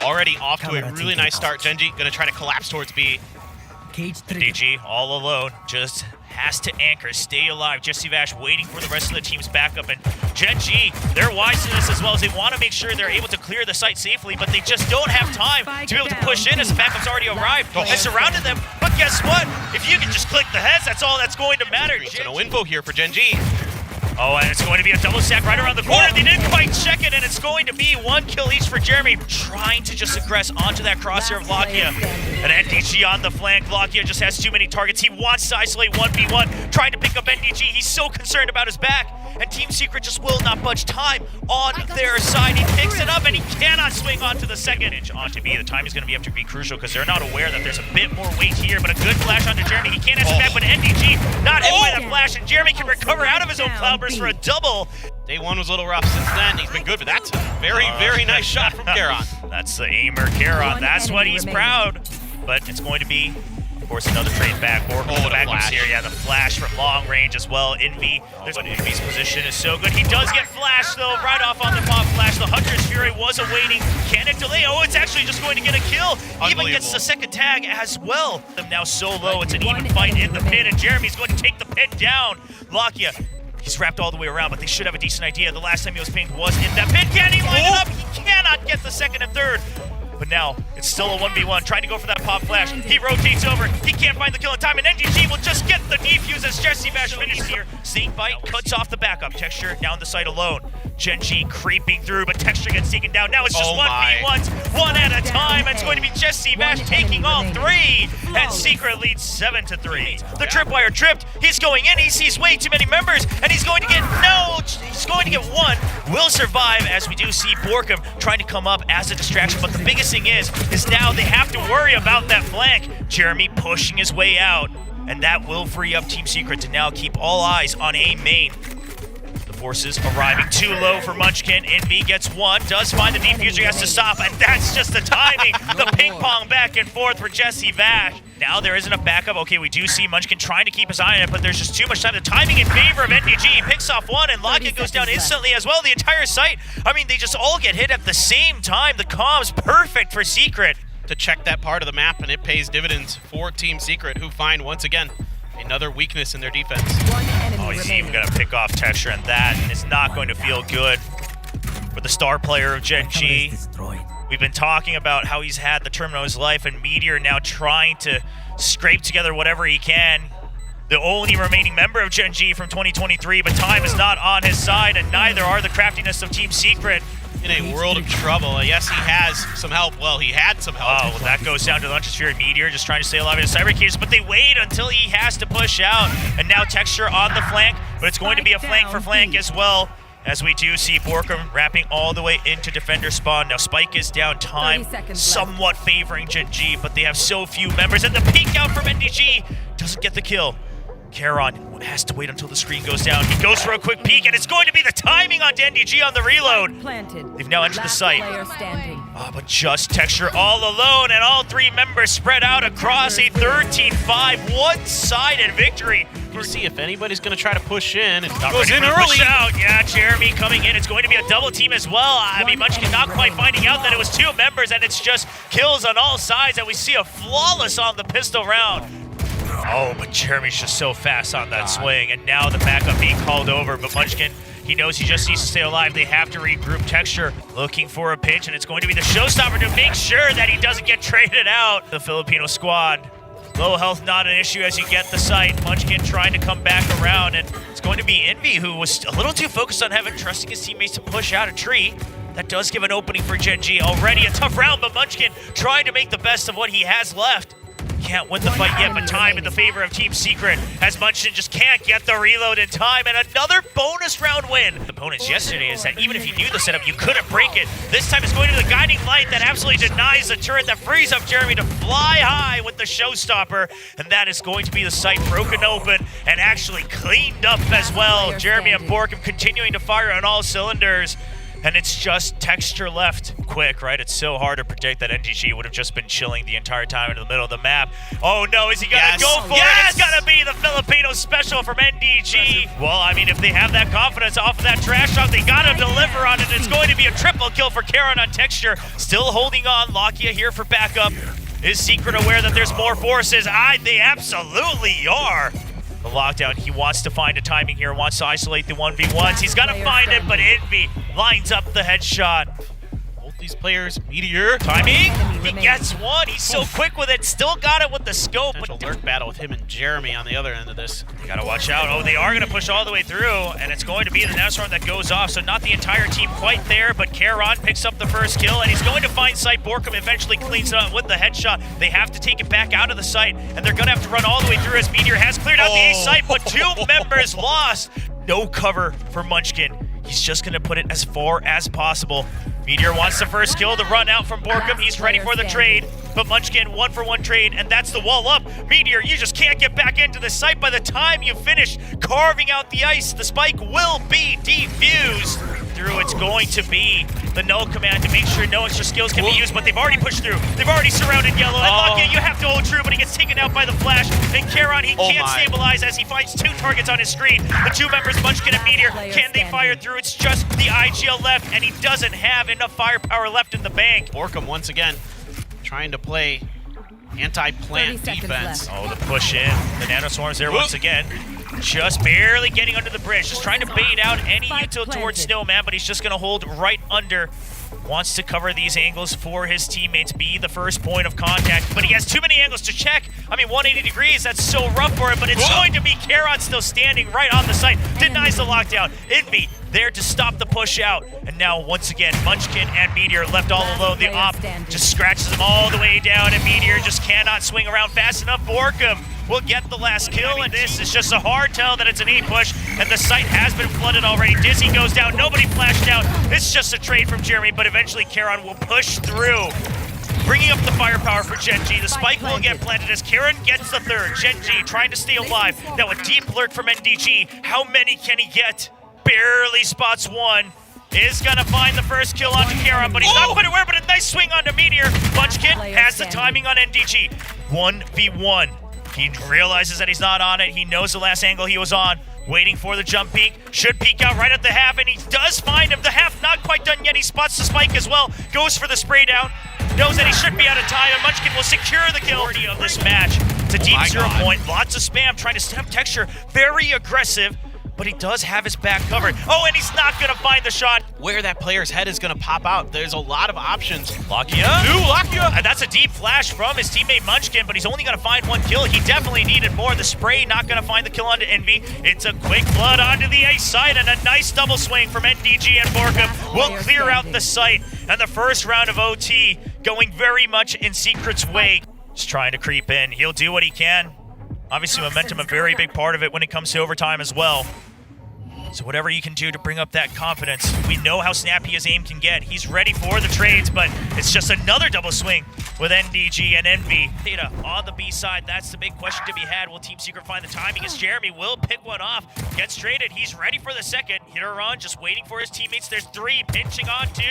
already off to a really nice start. Gen.G gonna try to collapse towards B. GenG all alone, just has to anchor, stay alive. Jesse Vash waiting for the rest of the team's backup, and GenG, they're wise to this as well, as they want to make sure they're able to clear the site safely, but they just don't have time to be able to push in as the backup's already arrived and surrounded them. But guess what? If you can just click the heads, that's all that's going to matter. No info here for Gen.G. Oh, and it's going to be a double stack right around the corner. They didn't quite check it, and it's going to be one kill each for Jeremy, trying to just aggress onto that crosshair of Lakia. And NDG on the flank. Lakia just has too many targets. He wants to isolate 1v1, trying to pick up NDG. He's so concerned about his back, and Team Secret just will not budge time on their side. He picks it up, and he cannot swing onto the second inch onto B. The time is going to be crucial because they're not aware that there's a bit more weight here, but a good flash onto Jeremy. He can't answer back, but NDG not hit by that flash, and Jeremy can recover out of his own cloudburst for a double. Day one was a little rough. Since then, he's been good, but that's a very, very nice shot from Garon. That's the aimer, Garon. That's what he's proud. But it's going to be, of course, another trade back. Oracle the backups here. Yeah, the flash from long range as well. Envy, but Envy's position is so good. He does get flashed, though, right off on the pop flash. The Hunter's Fury was awaiting. Can it delay? Oh, it's actually just going to get a kill. Even gets the second tag as well. Them now so low. It's an even fight in the pit, and Jeremy's going to take the pit down. Lakia, he's wrapped all the way around, but they should have a decent idea. The last time he was pinged was in that pit. Can he line it up? He cannot get the second and third. But now, it's still a 1v1, trying to go for that pop flash. He rotates over, he can't find the kill in time, and NGG will just get the defuse as Jesse Vash finishes here. Snake Bite cuts off the backup. Texture down the site alone. Gen.G creeping through, but Texture gets taken down. Now it's just 1v1s, one at a time. It's going to be Jesse Vash taking all three, and Secret leads 7-3. The tripwire tripped, he's going in, he sees way too many members, and he's going to get, he's going to get one. Will survive, as we do see Borkum trying to come up as a distraction, but the biggest thing is now they have to worry about that flank. Jeremy pushing his way out, and that will free up Team Secret to now keep all eyes on A main. The forces arriving too low for Munchkin. Envy gets one, does find the defuser, he has to stop, and that's just the timing. The ping pong back and forth for Jesse Vash. Now there isn't a backup. Okay, we do see Munchkin trying to keep his eye on it, but there's just too much time. The timing in favor of NDG. He picks off one, and Lakia goes down instantly as well. The entire site, I mean, they just all get hit at the same time. The comms perfect for Secret. To check that part of the map, and it pays dividends for Team Secret, who find, once again, another weakness in their defense. Oh, he's even going to pick off Texture, and that is not going to feel good for the star player of Gen.G. We've been talking about how he's had the tournament of his life, and Meteor now trying to scrape together whatever he can. The only remaining member of Gen.G from 2023, but time is not on his side, and neither are the craftiness of Team Secret. In a world of trouble. Yes, he has some help. Well, he had some help. Oh, well, that goes down to the Lunch's Fury. Meteor just trying to stay alive in his cyber cages, but they wait until he has to push out. And now Texture on the flank, but it's going to be a flank for flank as well, as we do see Borkum wrapping all the way into defender spawn. Now Spike is down, time somewhat favoring Gen.G, but they have so few members, and the peek out from NDG doesn't get the kill. Garon has to wait until the screen goes down. He goes for a quick peek, and it's going to be the timing on NDG on the reload. They've now entered the site. Oh, but just Texture all alone, and all three members spread out across a 13-5 one-sided victory. We'll see if anybody's going to try to push in. And goes in early. Yeah, Jeremy coming in. It's going to be a double team as well. I mean, Munchkin not quite finding out that it was two members, and it's just kills on all sides, and we see a flawless on the pistol round. Oh, but Jeremy's just so fast on that swing, and now the backup being called over, but Munchkin, he knows he just needs to stay alive. They have to regroup. Texture looking for a pinch, and it's going to be the showstopper to make sure that he doesn't get traded out. The Filipino squad, low health not an issue as you get the site. Munchkin trying to come back around, and it's going to be Envy, who was a little too focused on trusting his teammates to push out a tree. That does give an opening for Gen.G. Already a tough round, but Munchkin trying to make the best of what he has left. Can't win the fight yet, but time in the favor of Team Secret, as Munchkin just can't get the reload in time, and another bonus round win. The bonus yesterday is that even if you knew the setup, you couldn't break it. This time it's going to be the guiding light that absolutely denies the turret, that frees up Jeremy to fly high with the showstopper, and that is going to be the site broken open and actually cleaned up as well. Jeremy and Borkum continuing to fire on all cylinders. and it's just texture left. Quick, right? It's so hard to predict that Gen.G would have just been chilling the entire time into the middle of the map. Oh no, is he gonna go for it? It's gonna be the Filipino special from Gen.G. Well, I mean, if they have that confidence off of that trash shot, they gotta deliver on it. It's going to be a triple kill for Karon on texture. Still holding on. Lakia here for backup. Is Secret aware that there's more forces? They absolutely are. The lockdown, he wants to find a timing here, wants to isolate the 1v1s. He's gonna find it, but Envy lines up the headshot. Both these players, Meteor. Timing, he gets one. He's so quick with it, still got it with the scope. Potential lurk battle with him and Jeremy on the other end of this. You gotta watch out. Oh, they are gonna push all the way through, and it's going to be the Nestorm that goes off, so not the entire team quite there, but Karon picks up the first kill, and he's going to find site. Borkum eventually cleans it up with the headshot. They have to take it back out of the site, and they're gonna have to run all the way through as Meteor has cleared out the A site, but 2 members lost. No cover for Munchkin. He's just gonna put it as far as possible. Meteor wants the first kill, the run out from Borkum. He's ready for the trade, but Munchkin 1-for-1 trade, and that's the wall up. Meteor, you just can't get back into the site. By the time you finish carving out the ice, the spike will be defused. Through, it's going to be the null command to make sure no extra skills can be used, but they've already pushed through. They've already surrounded yellow, and Lakia, you have to hold true, but he gets taken out by the flash, and Karon, he can't stabilize as he finds 2 targets on his screen. The 2 members, Munchkin and Meteor, can they fire through? It's just the IGL left, and he doesn't have enough firepower left in the bank. Borkum once again trying to play anti-plant defense. Oh, the push in. The Nanoswarm's there once again. Just barely getting under the bridge. Just trying to bait out any util towards Snowman, but he's just going to hold right under. Wants to cover these angles for his teammates, be the first point of contact, but he has too many angles to check. I mean, 180 degrees, that's so rough for him, but it's going to be Karon still standing right on the site. Denies the lockdown. Envy there to stop the push out. And now, once again, Munchkin and Meteor left all alone. The op just scratches them all the way down, and Meteor just cannot swing around fast enough. Borkum will get the last kill, and this is just a hard tell that it's an A push, and the site has been flooded already. Dizzy goes down, nobody flashed out. It's just a trade from Jeremy, but eventually Karon will push through, bringing up the firepower for Gen.G. The spike will get planted as Karon gets the third. Gen.G trying to stay alive. Now a deep lurk from NDG. How many can he get? Barely spots one. Is gonna find the first kill onto Karon, but he's not quite aware, but a nice swing onto Meteor. Munchkin has the timing on NDG. 1v1. He realizes that he's not on it. He knows the last angle he was on. Waiting for the jump peek. Should peek out right at the half, and he does find him. The half not quite done yet. He spots the spike as well. Goes for the spray down. Knows that he should be out of time, and Munchkin will secure the kill of this match. It's a deep 0 point. Lots of spam trying to set up texture. Very aggressive, but he does have his back covered. Oh, and he's not going to find the shot. Where that player's head is going to pop out. There's a lot of options. Lakia. Lakia. And that's a deep flash from his teammate Munchkin, but he's only going to find 1 kill. He definitely needed more. The spray not going to find the kill onto Envy. It's a quick flood onto the A side, and a nice double swing from NDG and Borkum will clear out the site. And the first round of OT going very much in Secret's way. Just trying to creep in. He'll do what he can. Obviously, momentum a very big part of it when it comes to overtime as well. So whatever you can do to bring up that confidence. We know how snappy his aim can get. He's ready for the trades, but it's just another double swing with NDG and Envy. Zeta on the B side, that's the big question to be had. Will Team Secret find the timing as Jeremy will pick one off, gets traded. He's ready for the second. Hitter run, just waiting for his teammates. There's 3, pinching on 2.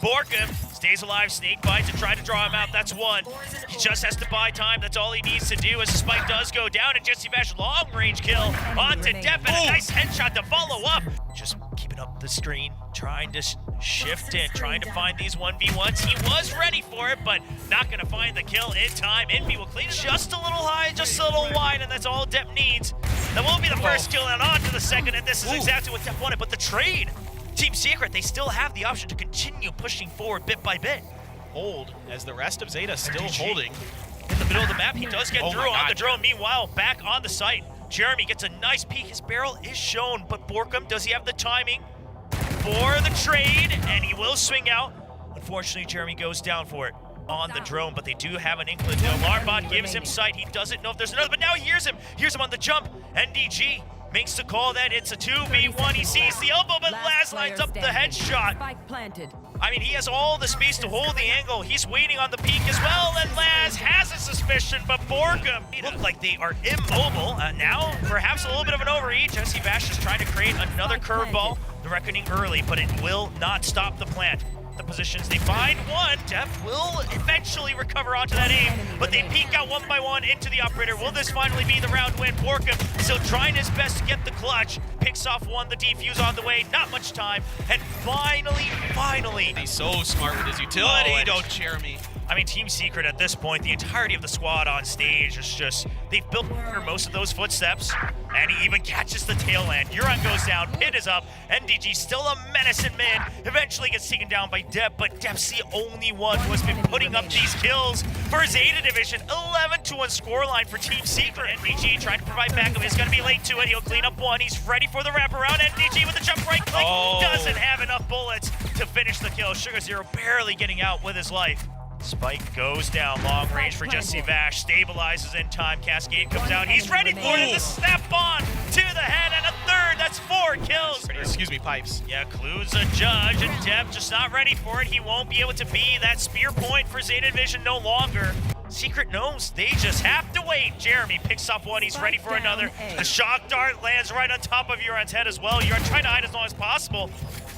Borkum stays alive, snake bites and try to draw him out. That's 1. He just has to buy time. That's all he needs to do as the spike does go down. And Jesse Vash long range kill onto Def, and a nice headshot to follow up. Just keeping up the screen, trying to shift in, trying to find these 1v1s. He was ready for it, but not going to find the kill in time. Envy will clean it just a little high, just a little wide, and that's all Dep needs. That will be the first kill, and on to the second, and this is exactly what Dep wanted. But the trade, Team Secret, they still have the option to continue pushing forward bit by bit. Hold, as the rest of Zeta still holding. In the middle of the map, he does get through on the drone. Meanwhile, back on the site, Jeremy gets a nice peek. His barrel is shown, but Borkum, does he have the timing for the trade? And he will swing out. Unfortunately, Jeremy goes down for it on the drone, but they do have an inkling. The alarm bot gives him sight. He doesn't know if there's another, but now he hears him. Hears him on the jump. NDG makes the call that it's a 2v1. He sees the elbow, but Laz lines up the headshot. I mean, he has all the space to hold the angle. He's waiting on the peak as well, and Laz has a suspicion, but Borkum look like they are immobile. Now, perhaps a little bit of an overreach. SC Vash is trying to create another curveball. The reckoning early, but it will not stop the plant. The positions they find one, Def will eventually recover onto that aim, but they peek out one by one into the operator. Will this finally be the round win? Borkum still trying his best to get the clutch, picks off one, the defuse on the way, not much time, and finally. He's so smart with his utility, Oh, don't Jeremy. I mean, Team Secret at this point, the entirety of the squad on stage is just, they've built for most of those footsteps, and he even catches the tail end. Euron goes down, Pit is up, NDG still a menace in mid, eventually gets taken down by Dep, but Dep's the only one who has been putting up these kills for Zeta Division. 11-1 scoreline for Team Secret. NDG trying to provide backup, is going to be late to it, he'll clean up one, he's ready for the wraparound. NDG with the jump right click, doesn't have enough bullets to finish the kill. Sugar Zero barely getting out with his life. Spike goes down, long range for Jesse Vash, stabilizes in time, Cascade comes out, he's ready for it, the snap on to the head, and a third, that's 4 kills. Excuse me, Pipes. Yeah, Clue's a judge, and Deb just not ready for it, he won't be able to be that spear point for Zeta Division no longer. Secret knows they just have to wait. Jeremy picks up one, he's ready for another. The shock dart lands right on top of Euron's head as well. Euron trying to hide as long as possible.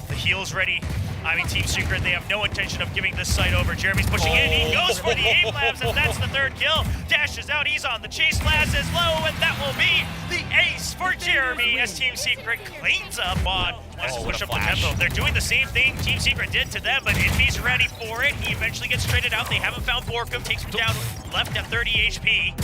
The heal's ready. I mean, Team Secret, they have no intention of giving this site over. Jeremy's pushing in, he goes for the aim labs, and that's the 3rd kill. Dashes out, he's on the chase, Laz is low, and that will be the ace for Jeremy as Team Secret cleans up on. Wants to push up the tempo. They're doing the same thing Team Secret did to them, but Envy's ready for it. He eventually gets traded out. They haven't found Borkum, takes him down, left at 30 HP.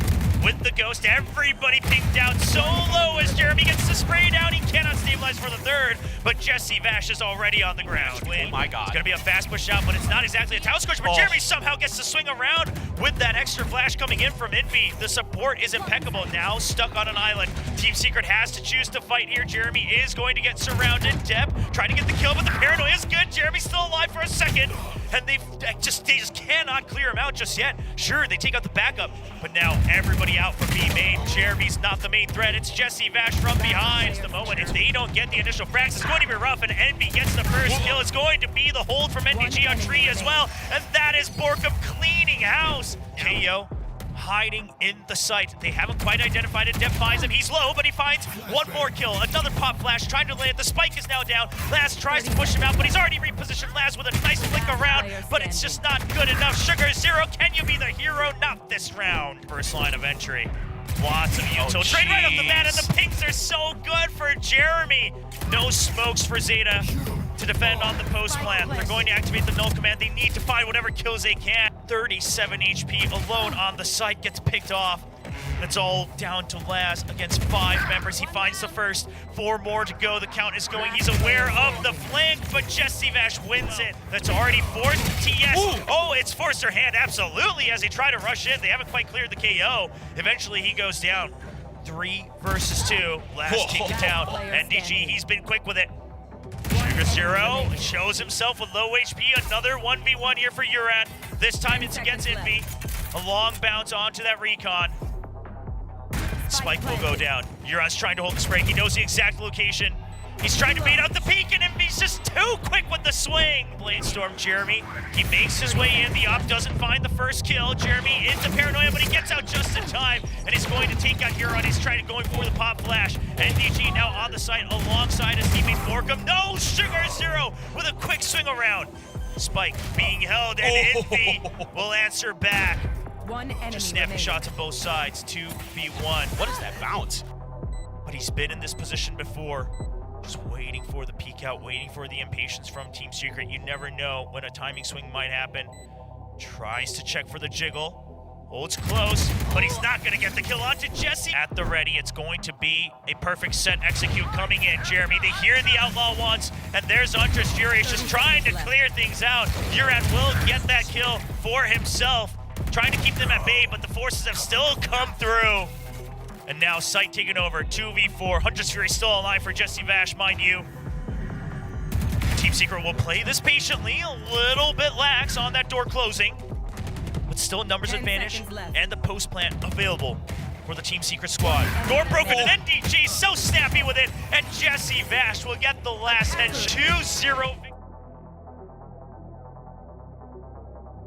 With the ghost, everybody pinged out so low as Jeremy gets the spray down. He cannot stabilize for the 3rd, but Jesse Vash is already on the ground. Oh my god. It's gonna be a fast push out, but it's not exactly a tower squish, but Jeremy somehow gets to swing around with that extra flash coming in from Envy. The support is impeccable, now stuck on an island. Team Secret has to choose to fight here. Jeremy is going to get surrounded. Dep trying to get the kill, but the paranoia is good. Jeremy's still alive for a second, and they just cannot clear him out just yet. Sure, they take out the backup, but now everybody out for B main. Jeremy's not the main threat. It's Jesse Vash from behind. It's the moment. If they don't get the initial frags, it's going to be rough, and Envy gets the first kill. It's going to be the hold from NDG on Tree as well, and that is Borkum cleaning house. KO hiding in the site. They haven't quite identified it. Dep finds him. He's low, but he finds one more kill. Another pop flash trying to land. The spike is now down. Laz tries to push him out, but he's already repositioned Laz with a nice flick around, but it's just not good enough. Sugar Zero, can you be the hero? Not this round. First line of entry. Lots of util. Trade right off the bat, and the pings are so good for Jeremy. No smokes for Zeta to defend on the post plant. They're going to activate the null command. They need to find whatever kills they can. 37 HP alone on the site, gets picked off. It's all down to Laz against 5 members. He finds the first, 4 more to go. The count is going. He's aware of the flank, but Jesse Vash wins it. That's already forced TS. Ooh. Oh, it's forced her hand, absolutely, as they try to rush in. They haven't quite cleared the KO. Eventually, he goes down. 3 versus 2. Laz taken down. NDG, he's been quick with it. Sugar Zero shows himself with low HP. Another 1v1 here for Euron. This time it's against Envy. A long bounce onto that recon. Spike will go down. Euron's trying to hold the spray. He knows the exact location. He's trying to bait out the peak, and Envy's just too quick with the swing. Bladestorm Jeremy, he makes his way in. The op doesn't find the first kill. Jeremy into paranoia, but he gets out just in time, and he's going to take out Euron. He's going for the pop flash. NDG now on the site alongside his teammate Borkum. No, Sugar Zero with a quick swing around. Spike being held, and Envy will answer back. Just snapping shots on both sides, 2v1. What is that bounce? But he's been in this position before. Just waiting for the peek out, waiting for the impatience from Team Secret. You never know when a timing swing might happen. Tries to check for the jiggle. Holds close, but he's not going to get the kill onto Jesse. At the ready, it's going to be a perfect set execute coming in. Jeremy, they hear the outlaw once, and there's Huntress Furious just trying to clear things out. Euron will get that kill for himself, trying to keep them at bay, but the forces have still come through. And now Sight taking over, 2v4. Huntress Fury still alive for Jesse Vash, mind you. Team Secret will play this patiently, a little bit lax on that door closing, but still numbers advantage and the post plant available for the Team Secret squad. Door broken, and NDG so snappy with it, and Jesse Vash will get the last head. 2-0.